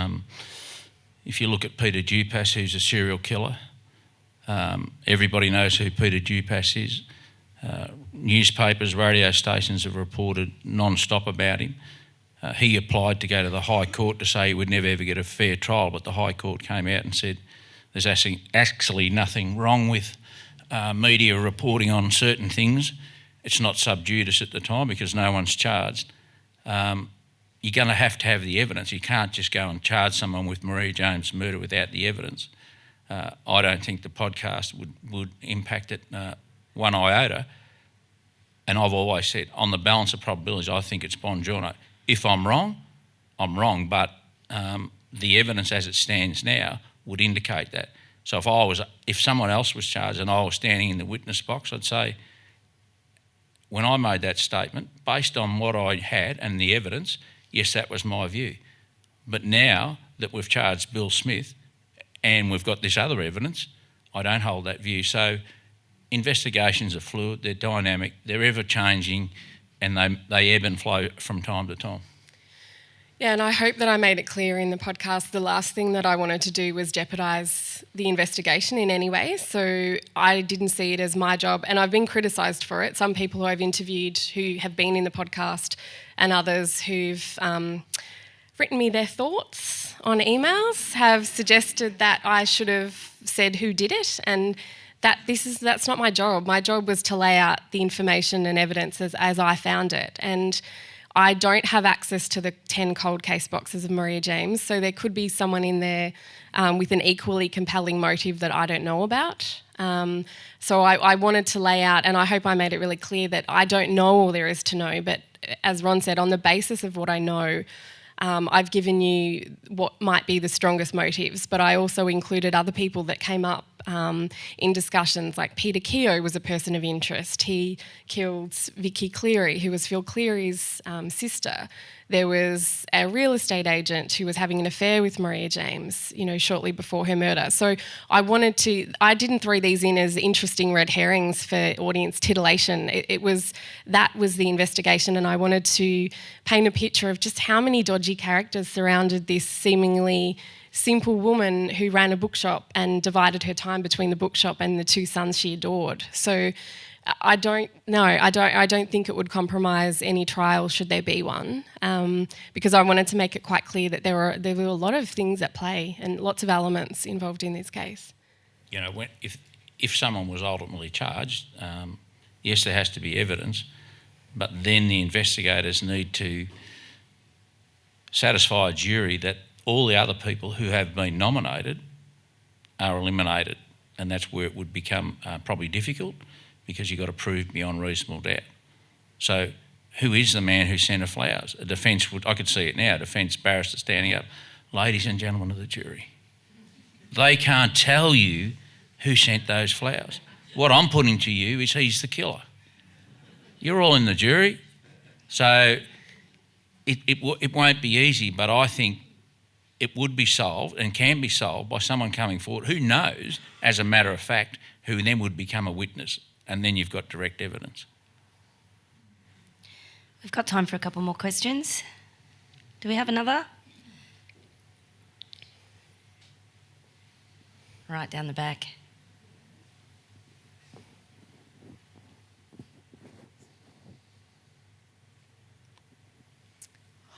if you look at Peter Dupas, who's a serial killer, everybody knows who Peter Dupas is. Newspapers, radio stations have reported non-stop about him. He applied to go to the High Court to say he would never ever get a fair trial, but the High Court came out and said there's actually nothing wrong with media reporting on certain things. It's not sub judice at the time because no one's charged. You're going to have the evidence. You can't just go and charge someone with Maria James' murder without the evidence. I don't think the podcast would impact it one iota. And I've always said, on the balance of probabilities, I think it's Bongiorno. If I'm wrong, I'm wrong, but the evidence as it stands now would indicate that. So if someone else was charged and I was standing in the witness box, I'd say, when I made that statement, based on what I had and the evidence, yes, that was my view. But now that we've charged Bill Smith and we've got this other evidence, I don't hold that view. So investigations are fluid, they're dynamic, they're ever-changing, and they ebb and flow from time to time. Yeah, and I hope that I made it clear in the podcast the last thing that I wanted to do was jeopardise the investigation in any way. So I didn't see it as my job, and I've been criticised for it. Some people who I've interviewed who have been in the podcast and others who've written me their thoughts on emails have suggested that I should have said who did it, and that's not my job. My job was to lay out the information and evidence as I found it. And I don't have access to the 10 cold case boxes of Maria James, so there could be someone in there with an equally compelling motive that I don't know about. So I wanted to lay out, and I hope I made it really clear that I don't know all there is to know, but as Ron said, on the basis of what I know, I've given you what might be the strongest motives, but I also included other people that came up in discussions, like Peter Keogh was a person of interest. He killed Vicky Cleary, who was Phil Cleary's sister. There was a real estate agent who was having an affair with Maria James, shortly before her murder. So I didn't throw these in as interesting red herrings for audience titillation. That was the investigation, and I wanted to paint a picture of just how many dodgy characters surrounded this seemingly simple woman who ran a bookshop and divided her time between the bookshop and the two sons she adored. So I don't think it would compromise any trial should there be one, because I wanted to make it quite clear that there were a lot of things at play and lots of elements involved in this case. If someone was ultimately charged, yes, there has to be evidence, but then the investigators need to satisfy a jury that all the other people who have been nominated are eliminated, and that's where it would become probably difficult, because you've got to prove beyond reasonable doubt. So who is the man who sent her flowers? A defence I could see it now, a defence barrister standing up, ladies and gentlemen of the jury, they can't tell you who sent those flowers. What I'm putting to you is he's the killer. You're all in the jury, so it won't be easy, but I think it would be solved and can be solved by someone coming forward who knows, as a matter of fact, who then would become a witness, and then you've got direct evidence. We've got time for a couple more questions. Do we have another? Right down the back.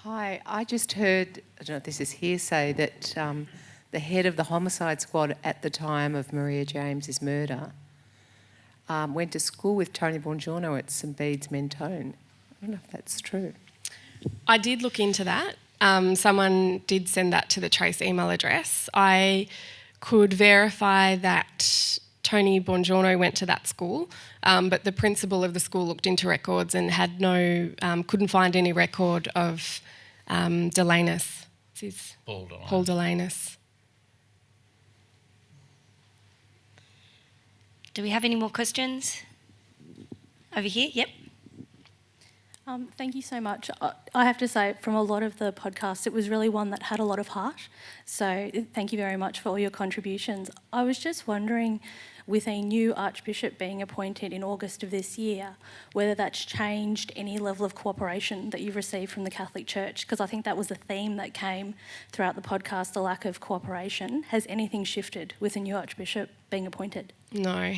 Hi, I just heard, I don't know if this is hearsay, that the head of the homicide squad at the time of Maria James's murder went to school with Tony Bongiorno at St Bede's Mentone. I don't know if that's true. I did look into that. Someone did send that to the Trace email address. I could verify that Tony Bongiorno went to that school, but the principal of the school looked into records and had couldn't find any record of Delanus. Paul Delanus. Do we have any more questions? Over here, yep. Thank you so much. I have to say, from a lot of the podcasts, it was really one that had a lot of heart. So thank you very much for all your contributions. I was just wondering, with a new Archbishop being appointed in August of this year, whether that's changed any level of cooperation that you've received from the Catholic Church, because I think that was a theme that came throughout the podcast, the lack of cooperation. Has anything shifted with a new Archbishop being appointed? No,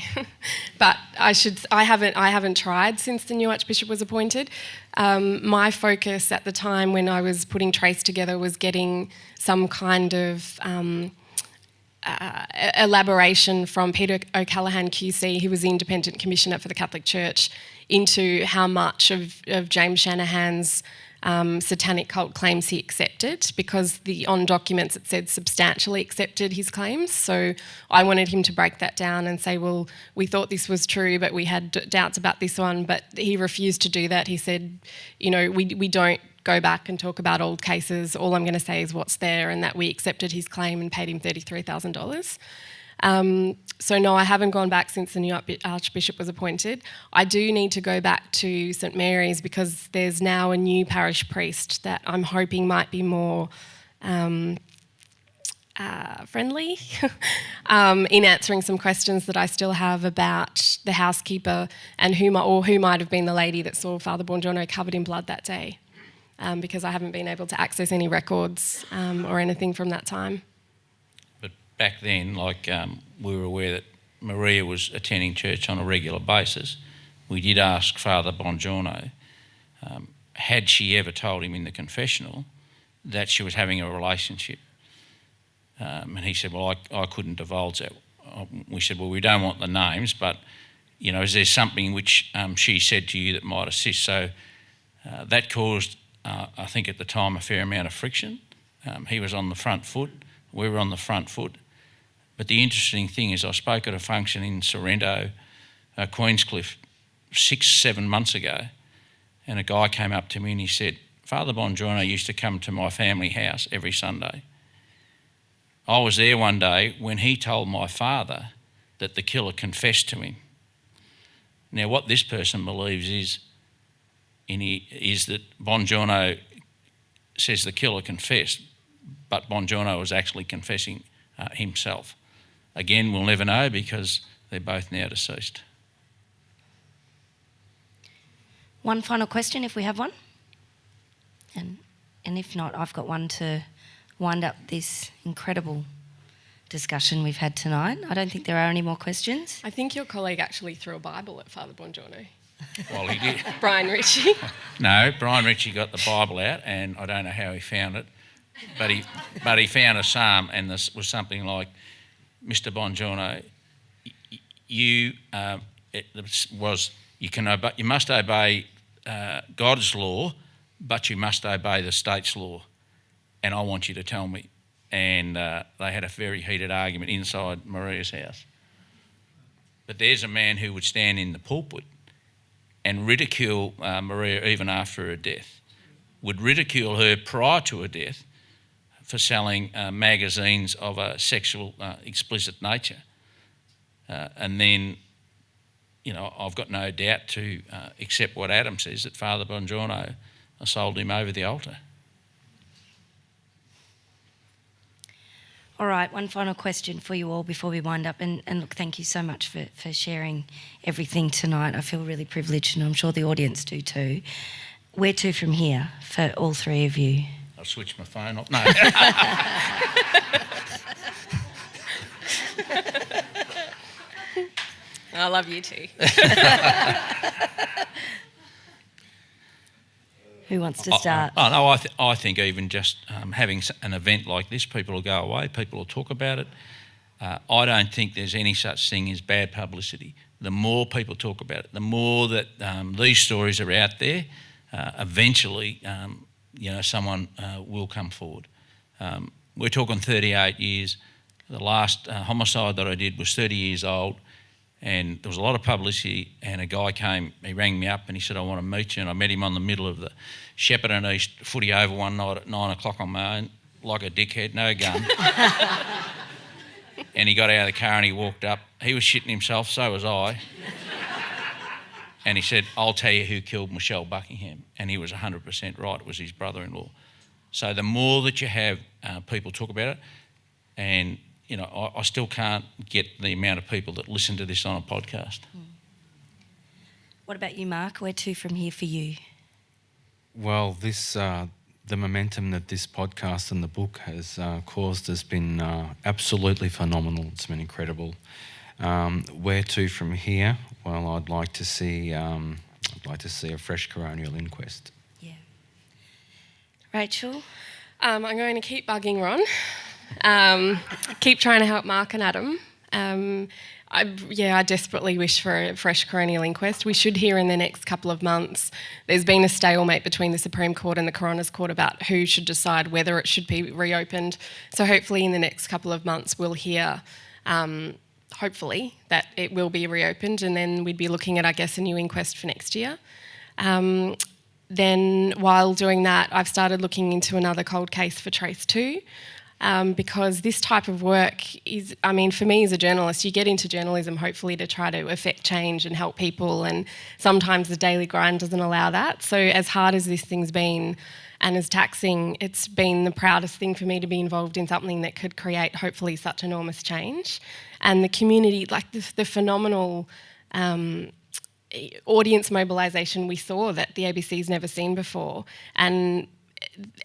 but I haven't tried since the new Archbishop was appointed. My focus at the time when I was putting Trace together was getting some kind of elaboration from Peter O'Callaghan QC, who was the Independent Commissioner for the Catholic Church, into how much of James Shanahan's satanic cult claims he accepted, because on documents it said substantially accepted his claims. So I wanted him to break that down and say, well, we thought this was true, but we had doubts about this one. But he refused to do that. He said, we don't go back and talk about old cases. All I'm going to say is what's there, and that we accepted his claim and paid him $33,000. So no, I haven't gone back since the new Archbishop was appointed. I do need to go back to St Mary's because there's now a new parish priest that I'm hoping might be more friendly in answering some questions that I still have about the housekeeper and who might have been the lady that saw Father Buongiorno covered in blood that day, because I haven't been able to access any records or anything from that time. But back then, we were aware that Maria was attending church on a regular basis. We did ask Father Buongiorno, had she ever told him in the confessional that she was having a relationship? And he said, well, I couldn't divulge that. We said, well, we don't want the names, but, is there something which she said to you that might assist? So that caused, I think at the time, a fair amount of friction. He was on the front foot, we were on the front foot. But the interesting thing is I spoke at a function in Sorrento, Queenscliff, 6-7 months ago, and a guy came up to me and he said, Father Buongiorno used to come to my family house every Sunday. I was there one day when he told my father that the killer confessed to him. Now, what this person believes is that Buongiorno says the killer confessed, but Buongiorno was actually confessing himself. Again, we'll never know because they're both now deceased. One final question, if we have one. And if not, I've got one to wind up this incredible discussion we've had tonight. I don't think there are any more questions. I think your colleague actually threw a Bible at Father Buongiorno. Well, he did. Brian Ritchie. No, Brian Ritchie got the Bible out, and I don't know how he found it, but he found a psalm, and this was something like, Mr. Buongiorno, you must obey God's law, but you must obey the state's law, and I want you to tell me. And they had a very heated argument inside Maria's house. But there's a man who would stand in the pulpit and ridicule Maria even after her death, would ridicule her prior to her death for selling magazines of a sexual explicit nature. And then, I've got no doubt to accept what Adam says, that Father Buongiorno sold him over the altar. All right, one final question for you all before we wind up. And look, thank you so much for sharing everything tonight. I feel really privileged, and I'm sure the audience do too. Where to from here for all three of you? I'll switch my phone off. No. I love you too. Who wants to start? I think even just having an event like this, people will go away, people will talk about it. I don't think there's any such thing as bad publicity. The more people talk about it, the more that these stories are out there, eventually, someone will come forward. We're talking 38 years. The last homicide that I did was 30 years old, and there was a lot of publicity, and a guy came, he rang me up and he said, I want to meet you, and I met him on the middle of the Shepparton East footy over one night at 9 o'clock on my own, like a dickhead, no gun. And he got out of the car and he walked up. He was shitting himself, so was I. And he said, I'll tell you who killed Michelle Buckingham. And he was 100% right, it was his brother-in-law. So the more that you have people talk about it, and I still can't get the amount of people that listen to this on a podcast. What about you, Mark? Where to from here for you? Well, the momentum that this podcast and the book has caused has been absolutely phenomenal. It's been incredible. Where to from here? Well, I'd like to see a fresh coronial inquest. Yeah. Rachel? I'm going to keep bugging Ron. Keep trying to help Mark and Adam. I desperately wish for a fresh coronial inquest. We should hear in the next couple of months. There's been a stalemate between the Supreme Court and the Coroner's Court about who should decide whether it should be reopened. So hopefully in the next couple of months we'll hear, hopefully, that it will be reopened, and then we'd be looking at, I guess, a new inquest for next year. Then while doing that, I've started looking into another cold case for Trace 2. because this type of work is, I mean, for me as a journalist, you get into journalism hopefully to try to affect change and help people, and sometimes the daily grind doesn't allow that. So as hard as this thing's been and as taxing, it's been the proudest thing for me to be involved in something that could create hopefully such enormous change. And the community, like the phenomenal audience mobilisation we saw that the ABC's never seen before. And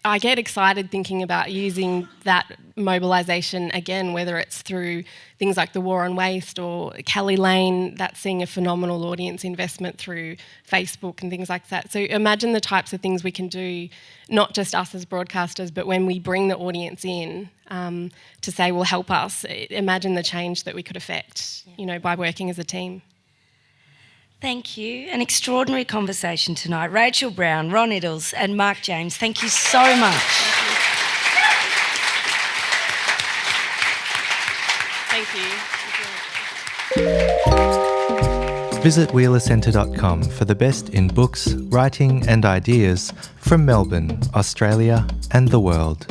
I get excited thinking about using that mobilisation again, whether it's through things like the War on Waste or Kelly Lane, that's seeing a phenomenal audience investment through Facebook and things like that. So imagine the types of things we can do, not just us as broadcasters, but when we bring the audience in to say, well, help us, imagine the change that we could affect, you know, by working as a team. Thank you. An extraordinary conversation tonight. Rachael Brown, Ron Iddles and Mark James, thank you so much. Thank you. Visit wheelercentre.com for the best in books, writing and ideas from Melbourne, Australia and the world.